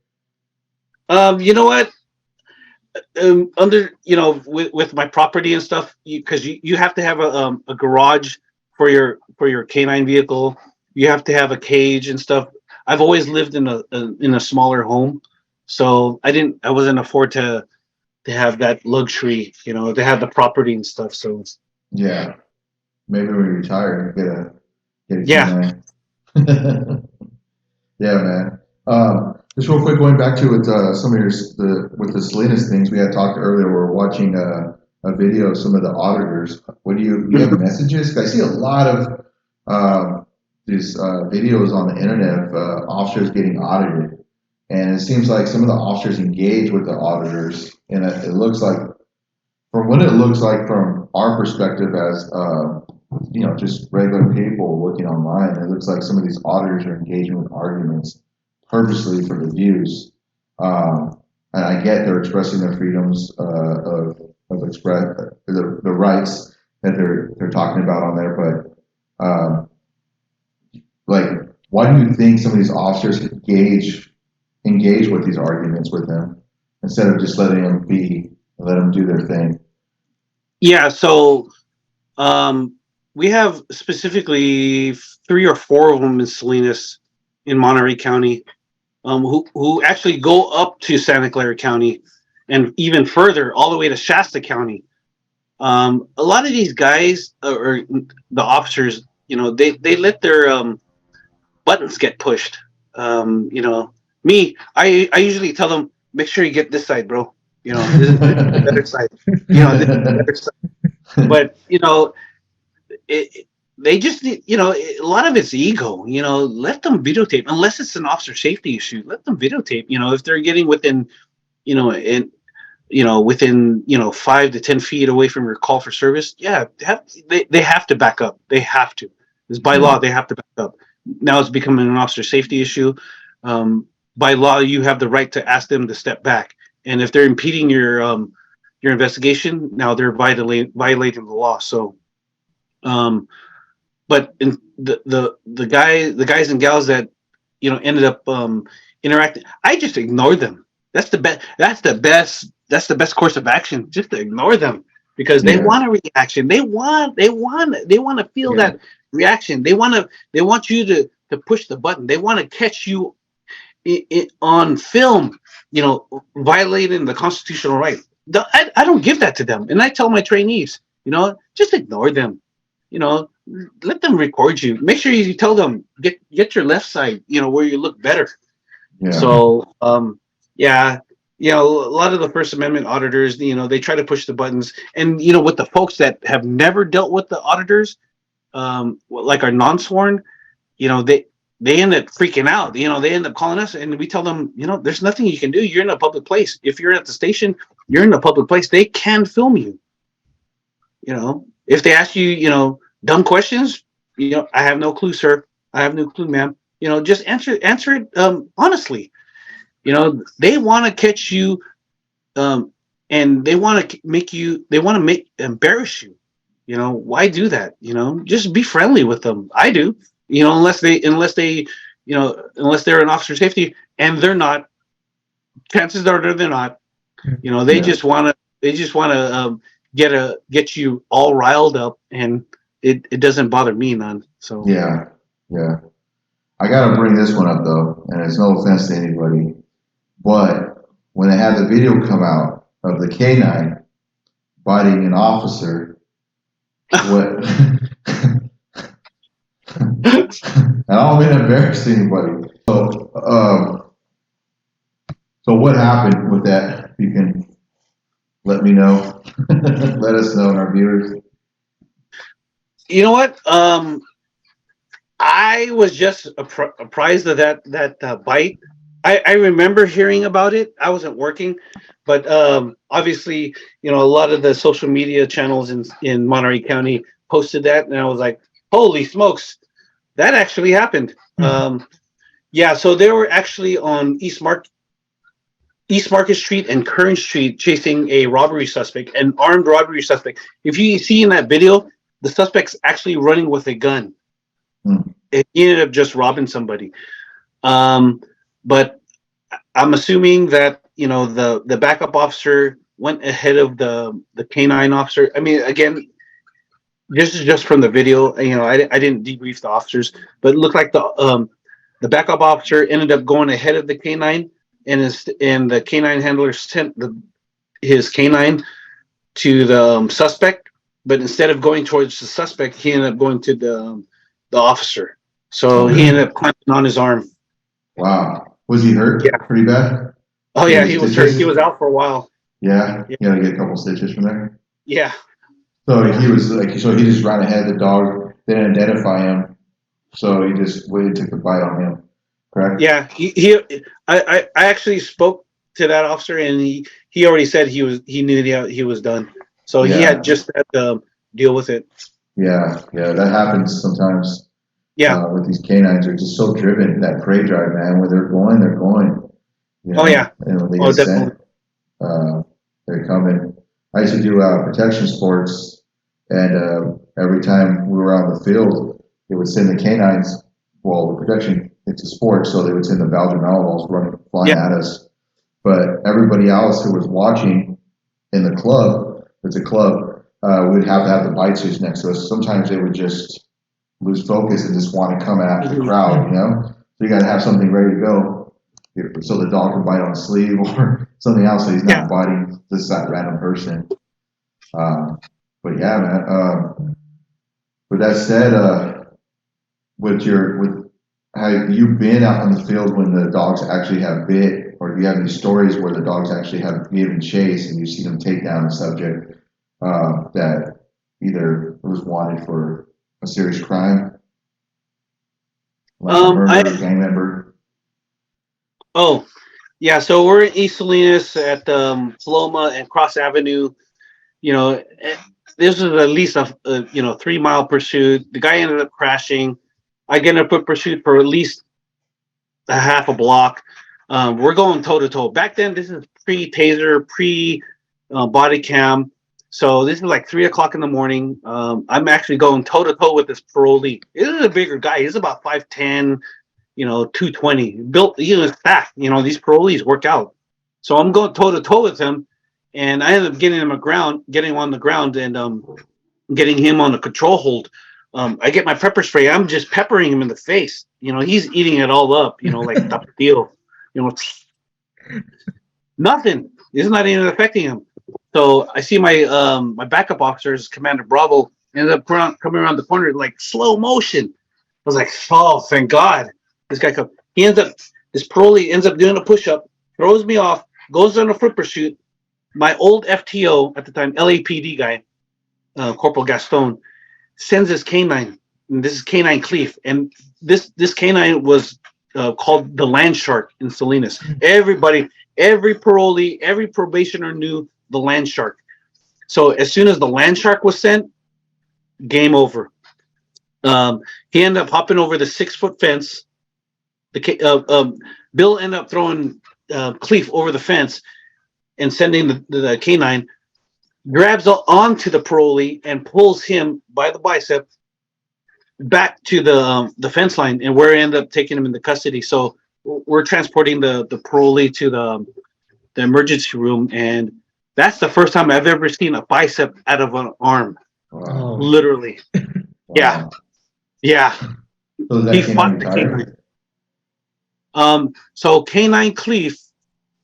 Speaker 2: You know what? Under with my property and stuff, because you have to have a garage for your canine vehicle. You have to have a cage and stuff. I've always lived in a smaller home, so I wasn't afford to have that luxury, to have the property and stuff. So
Speaker 1: Yeah, maybe when you retire, get a
Speaker 2: yeah.
Speaker 1: canine. Yeah, man. Just real quick, going back to with some of with the Salinas things we had talked earlier. We're watching a video of some of the auditors. What do you have messages? I see a lot of these videos on the internet of officers getting audited, and it seems like some of the officers engage with the auditors, and it looks like from what it looks like from our perspective as just regular people looking online, it looks like some of these auditors are engaging with arguments purposely for the views. And I get they're expressing their freedoms of express the rights that they're talking about on there, but like, why do you think some of these officers engage with these arguments with them instead of just letting them be, let them do their thing?
Speaker 2: Yeah, so we have specifically 3 or 4 of them in Salinas, in Monterey County, who actually go up to Santa Clara County, and even further, all the way to Shasta County. A lot of these guys or the officers, they let their buttons get pushed. I usually tell them, make sure you get this side, bro. This is the better side. This is the better side. But it, they just a lot of it's ego. Let them videotape unless it's an officer safety issue. Let them videotape. If they're getting within in within 5 to 10 feet away from your call for service, yeah, they have to back up. They have to. It's by law,
Speaker 1: Yeah.
Speaker 2: they have to back up. Now it's becoming an officer safety issue. By law, you have the right to ask them to step back, and if they're impeding your investigation, now they're violating the law. So But in the guys and gals that ended up interacting, I just ignored them. That's the best. That's the best course of action. Just to ignore them because they
Speaker 1: Yeah.
Speaker 2: want a reaction. They want to feel
Speaker 1: Yeah.
Speaker 2: that reaction. They want you to push the button. They want to catch you on film. Violating the constitutional right. I don't give that to them, and I tell my trainees, just ignore them. Let them record you. Make sure you tell them get your left side, where you look better.
Speaker 1: Yeah.
Speaker 2: So, yeah, a lot of the First Amendment auditors, they try to push the buttons, and with the folks that have never dealt with the auditors, like our non-sworn, they end up freaking out. They end up calling us, and we tell them, there's nothing you can do. You're in a public place. If you're at the station, you're in a public place. They can film you. If they ask you, dumb questions, I have no clue, sir. I have no clue, ma'am. Just answer it honestly. They want to catch you, and they want to embarrass you. Why do that? Just be friendly with them. I do. Unless they're an officer of safety, and they're not. Chances are they're not. They
Speaker 1: Yeah.
Speaker 2: just want to get you all riled up, and it doesn't bother me none. So
Speaker 1: Yeah. Yeah. I gotta bring this one up though, and it's no offense to anybody, but when they had the video come out of the canine biting an officer, what? I don't mean to embarrass anybody. So what happened with that? You can let me know. Let us know, and our viewers.
Speaker 2: you know what? I was just apprised of that bite. I remember hearing about it. I wasn't working, but obviously, a lot of the social media channels in Monterey County posted that, and I was like, "Holy smokes, that actually happened!" Yeah, so they were actually on East Market Street and Kern Street chasing a robbery suspect, an armed robbery suspect. If you see in that video, the suspect's actually running with a gun.
Speaker 1: Hmm.
Speaker 2: He ended up just robbing somebody. But I'm assuming that the backup officer went ahead of the canine officer. I mean, again, this is just from the video. I didn't debrief the officers, but it looked like the backup officer ended up going ahead of the canine, and the canine handler sent his canine to the suspect, but instead of going towards the suspect, he ended up going to the officer. So he ended up clamping on his arm.
Speaker 1: Wow. Was he hurt?
Speaker 2: Yeah.
Speaker 1: Pretty bad?
Speaker 2: Oh
Speaker 1: Did
Speaker 2: yeah,
Speaker 1: he
Speaker 2: he was
Speaker 1: stitches?
Speaker 2: hurt. He was out for a while.
Speaker 1: Yeah.
Speaker 2: Yeah.
Speaker 1: You gotta get a couple stitches from there.
Speaker 2: Yeah.
Speaker 1: So he just ran ahead of the dog, didn't identify him. So he just waited, took the bite on him. Correct?
Speaker 2: Yeah. I actually spoke to that officer, and he already said he knew he was done. So he
Speaker 1: Yeah.
Speaker 2: had just had to deal with it.
Speaker 1: Yeah. Yeah. That happens sometimes.
Speaker 2: Yeah.
Speaker 1: With these canines, they're just so driven, that prey drive, man. Where they're going, they're going.
Speaker 2: Oh yeah.
Speaker 1: And when they
Speaker 2: Oh,
Speaker 1: get
Speaker 2: definitely.
Speaker 1: sent, they're coming. I used to do protection sports, and every time we were on the field, they would send the canines. Well, the protection, it's a sport, so they would send the Belgian Malinois flying
Speaker 2: Yeah.
Speaker 1: at us. But everybody else who was watching in the club, it's a club, would have to have the bite suits next to us. Sometimes they would just lose focus and just want to come at the crowd, So you got to have something ready to go, so the dog can bite on the sleeve or something else, so he's not biting just that random person. But yeah, man. With that said, with have you been out on the field when the dogs actually have bit, or do you have any stories where the dogs actually have given chase and you see them take down a subject that either was wanted for a serious crime, like a murder, gang member?
Speaker 2: Oh, yeah. So we're in East Salinas at Paloma and Cross Avenue. This was at least a 3-mile pursuit. The guy ended up crashing. I get up a pursuit for at least a half a block. We're going toe to toe. Back then, this is pre-taser, pre-body cam. So this is like 3 o'clock in the morning. I'm actually going toe to toe with this parolee. This is a bigger guy. He's about 5'10", 220. Built, he was fat. These parolees work out. So I'm going toe to toe with him, and I ended up getting him getting on the ground, and getting him on a control hold. I get my pepper spray. I'm just peppering him in the face. He's eating it all up. Like tapatio. Nothing. It's not even affecting him. So I see my backup officers, Commander Bravo, ended up coming around the corner like slow motion. I was like, oh, thank God. This guy comes. This parolee ends up doing a push-up, throws me off, goes on a foot pursuit. My old FTO at the time, LAPD guy, Corporal Gaston, sends his canine. And this is Canine Cleef. And this canine was called the Land Shark in Salinas. Everybody, every parolee, every probationer knew the Land Shark. So as soon as the Land Shark was sent, game over. He ended up hopping over the 6-foot fence. Bill ended up throwing Cleef over the fence and sending the canine, grabs onto the parolee and pulls him by the bicep back to the fence line, and we end up taking him into custody. So we're transporting the parolee to the emergency room, and that's the first time I've ever seen a bicep out of an arm.
Speaker 1: Wow.
Speaker 2: Literally.
Speaker 1: Wow.
Speaker 2: Yeah.
Speaker 1: So is that
Speaker 2: He
Speaker 1: canine
Speaker 2: fought the
Speaker 1: retired?
Speaker 2: canine. So Canine Cleef,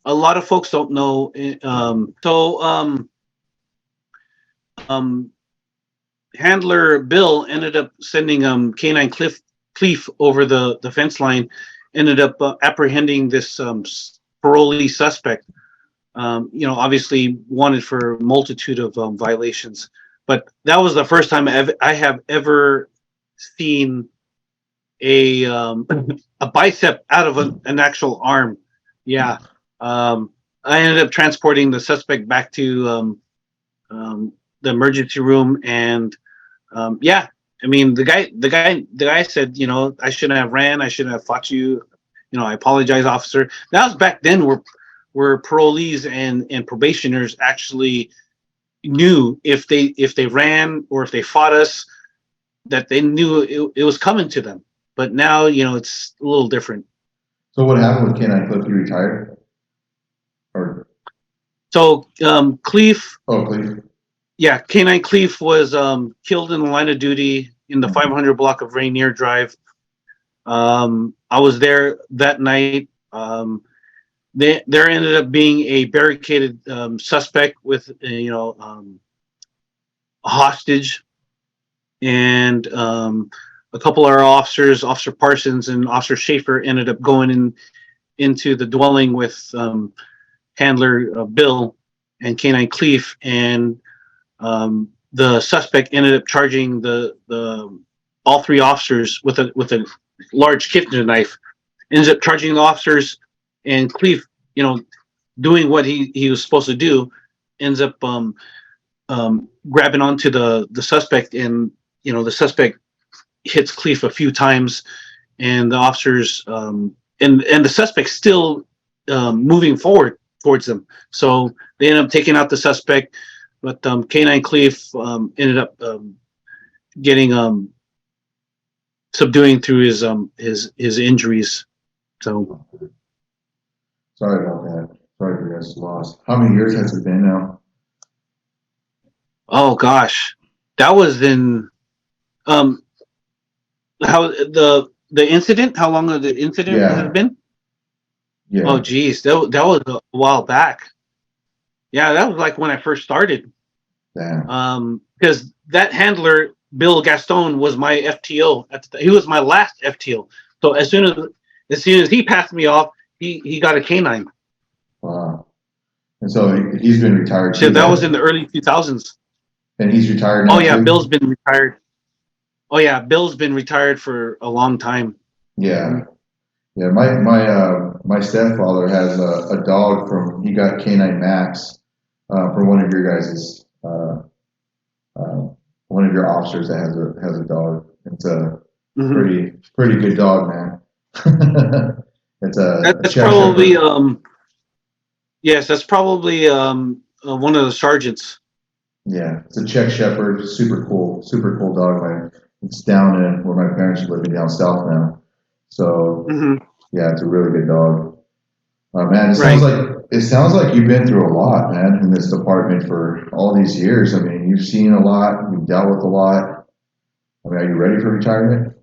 Speaker 2: a lot of folks don't know. Handler Bill ended up sending Canine Cleef over the fence line, ended up apprehending this parolee suspect. Obviously wanted for a multitude of violations, but that was the first time I have ever seen a bicep out of an actual arm. Yeah. I ended up transporting the suspect back to the emergency room, and yeah, I mean the guy said, I shouldn't have ran, I shouldn't have fought you. I apologize, officer. That was back then where parolees and probationers actually knew if they ran or if they fought us, that they knew it was coming to them. But now, it's a little different.
Speaker 1: So what happened with Canine Cliff? He retired? Or
Speaker 2: So Cleef,
Speaker 1: Cleef?
Speaker 2: yeah, Canine Cleef was killed in the line of duty in the 500 block of Rainier Drive. I was there that night. There ended up being a barricaded suspect with a hostage, and a couple of our officers, Officer Parsons and Officer Schaefer, ended up going into the dwelling with Handler Bill and Canine Cleef, and the suspect ended up charging the all three officers with a large kitchen knife. Ends up charging the officers, and Cleef, doing what he was supposed to do, ends up grabbing onto the suspect, and the suspect hits Cleef a few times, and the officers and the suspect still moving forward towards them. So they ended up taking out the suspect, but Canine Cleef ended up getting subduing through his injuries. So
Speaker 1: Sorry about that. Sorry for your guys' loss. How many years has it been now?
Speaker 2: oh gosh, that was in how the incident? How long of the incident has
Speaker 1: Yeah.
Speaker 2: it been?
Speaker 1: Yeah.
Speaker 2: Oh geez, that was a while back. Yeah, that was like when I first started.
Speaker 1: Damn.
Speaker 2: Because that handler, Bill Gaston, was my FTO at the he was my last FTO. So as soon as he passed me off, he got a canine.
Speaker 1: Wow. And so he's been retired too.
Speaker 2: So that was in the early 2000s.
Speaker 1: And he's retired now
Speaker 2: Oh yeah,
Speaker 1: too?
Speaker 2: Bill's been retired. Oh yeah, Bill's been retired for a long time.
Speaker 1: Yeah. Yeah. My stepfather has a dog he got Canine Max from one of your guys's one of your officers that has a dog. It's a pretty good dog, man. It's
Speaker 2: That's
Speaker 1: Czech
Speaker 2: probably
Speaker 1: Shepherd.
Speaker 2: yes, that's probably one of the sergeants.
Speaker 1: Yeah, it's a Czech Shepherd, super cool dog. It's down in where my parents are living down south now. So
Speaker 2: Hmm.
Speaker 1: yeah, it's a really good dog. Man,
Speaker 2: Right.
Speaker 1: it sounds like you've been through a lot, man, in this department for all these years. I mean, you've seen a lot, you've dealt with a lot. I mean, are you ready for retirement?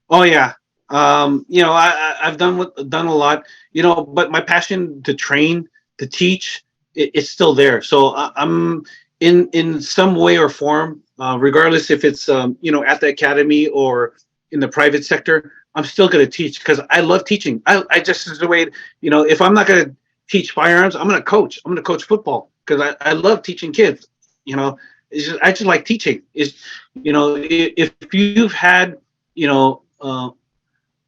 Speaker 2: Oh yeah. I've done a lot. But my passion to train, to teach, it's still there. So I'm in some way or form, regardless if it's at the academy or in the private sector. I'm still going to teach because I love teaching. I just is the way. If I'm not going to teach firearms, I'm going to coach. I'm going to coach football because I love teaching kids. I just like teaching. If you've had you know.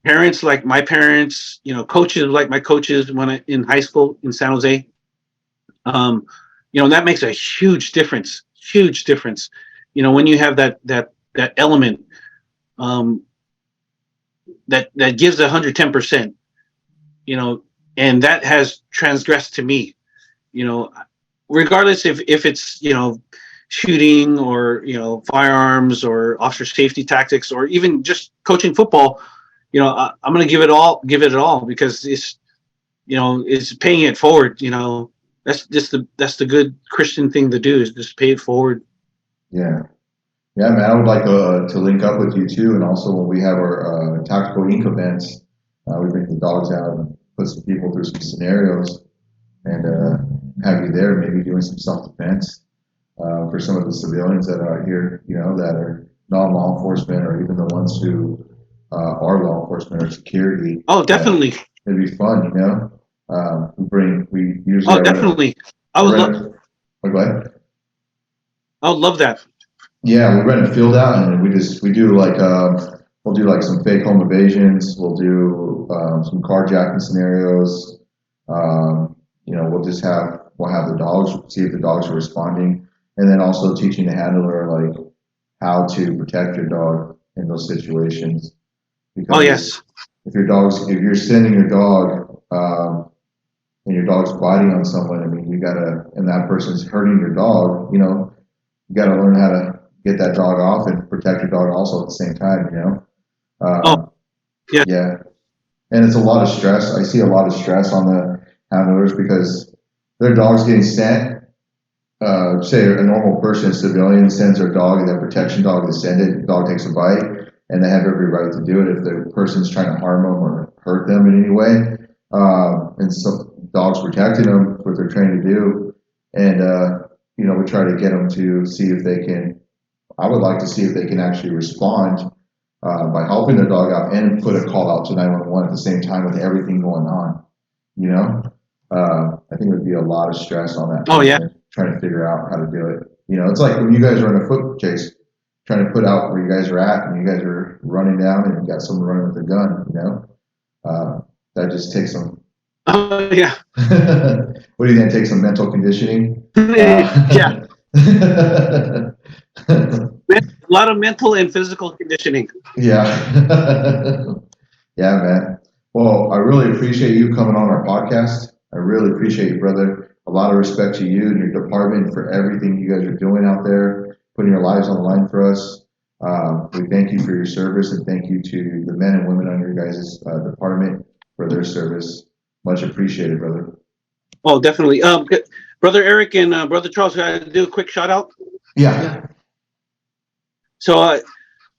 Speaker 2: Parents like my parents, coaches like my coaches when in high school in San Jose, that makes a huge difference. Huge difference. When you have that element um, that gives 110%. And that has transgressed to me. You know, Regardless if it's shooting or firearms or officer safety tactics or even just coaching football. I'm going to give it all because it's paying it forward. That's the good Christian thing to do is just pay it forward.
Speaker 1: Yeah. Yeah, man, I would like to link up with you too. And also when we have our tactical ink events, we bring the dogs out and put some people through some scenarios and have you there maybe doing some self-defense for some of the civilians that are here, that are non-law enforcement or even the ones who are law enforcement or security.
Speaker 2: Oh, definitely.
Speaker 1: It'd be fun, we usually
Speaker 2: Oh, definitely.
Speaker 1: Go ahead.
Speaker 2: I would love that.
Speaker 1: Yeah, we rent a field out and we do like we'll do like some fake home evasions. We'll do some carjacking scenarios. We'll have the dogs, see if the dogs are responding, and then also teaching the handler like how to protect your dog in those situations. Because
Speaker 2: oh yes,
Speaker 1: if you're sending your dog and your dog's biting on someone, I mean and that person's hurting your dog, you gotta learn how to get that dog off and protect your dog also at the same time,
Speaker 2: oh yeah,
Speaker 1: yeah. And it's a lot of stress. I see a lot of stress on the handlers because their dog's getting sent. Say a normal person, a civilian, sends their dog, and that protection dog is sent it. The dog takes a bite, and they have every right to do it if the person's trying to harm them or hurt them in any way. And so dogs protecting them, what they're trained to do, and we try to get them to see if they can. I would like to see if they can actually respond by helping their dog out and put a call out to 911 at the same time with everything going on. I think it would be a lot of stress on that.
Speaker 2: Oh yeah,
Speaker 1: trying to figure out how to do it. It's like when you guys are in a foot chase, trying to put out where you guys are at, and you guys are running down, and you got someone running with a gun. That just takes some.
Speaker 2: Oh yeah.
Speaker 1: What do you think? Take some mental conditioning.
Speaker 2: Yeah. A lot of mental and physical conditioning.
Speaker 1: Yeah. Yeah, man. Well, I really appreciate you coming on our podcast. I really appreciate you, brother. A lot of respect to you and your department for everything you guys are doing out there, putting your lives on the line for us. We thank you for your service and thank you to the men and women on your guys' department for their service. Much appreciated, brother.
Speaker 2: Oh, definitely. Brother Eric and Brother Charles, can I do a quick shout out?
Speaker 1: Yeah.
Speaker 2: So,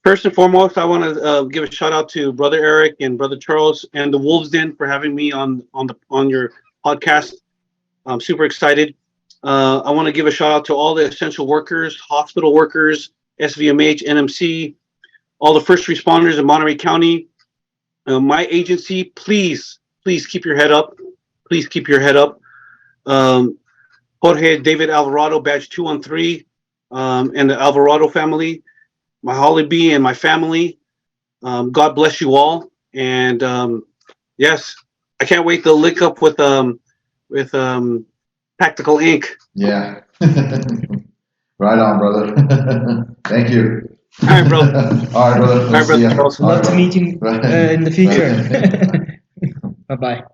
Speaker 2: first and foremost, I want to give a shout out to Brother Eric and Brother Charles and the Wolves Den for having me on your podcast. I'm super excited. I want to give a shout out to all the essential workers, hospital workers, SVMH, NMC, all the first responders in Monterey County. My agency, please keep your head up. Please keep your head up. Jorge David Alvarado, badge 213, and the Alvarado family, my Holly B and my family. God bless you all. And yes, I can't wait to link up with Tactical Ink.
Speaker 1: Yeah. Right on, brother. Thank you.
Speaker 2: All right, bro.
Speaker 1: All right, brother.
Speaker 2: All right, brother Charles.
Speaker 3: Love to meet you in the future. Bye-bye.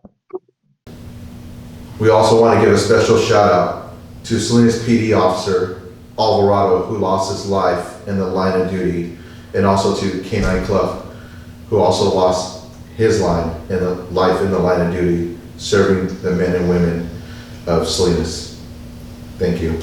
Speaker 5: We also want to give a special shout out to Salinas PD officer Alvarado, who lost his life in the line of duty, and also to K9 Clough, who also lost his life in the line of duty, serving the men and women of Salinas. Thank you.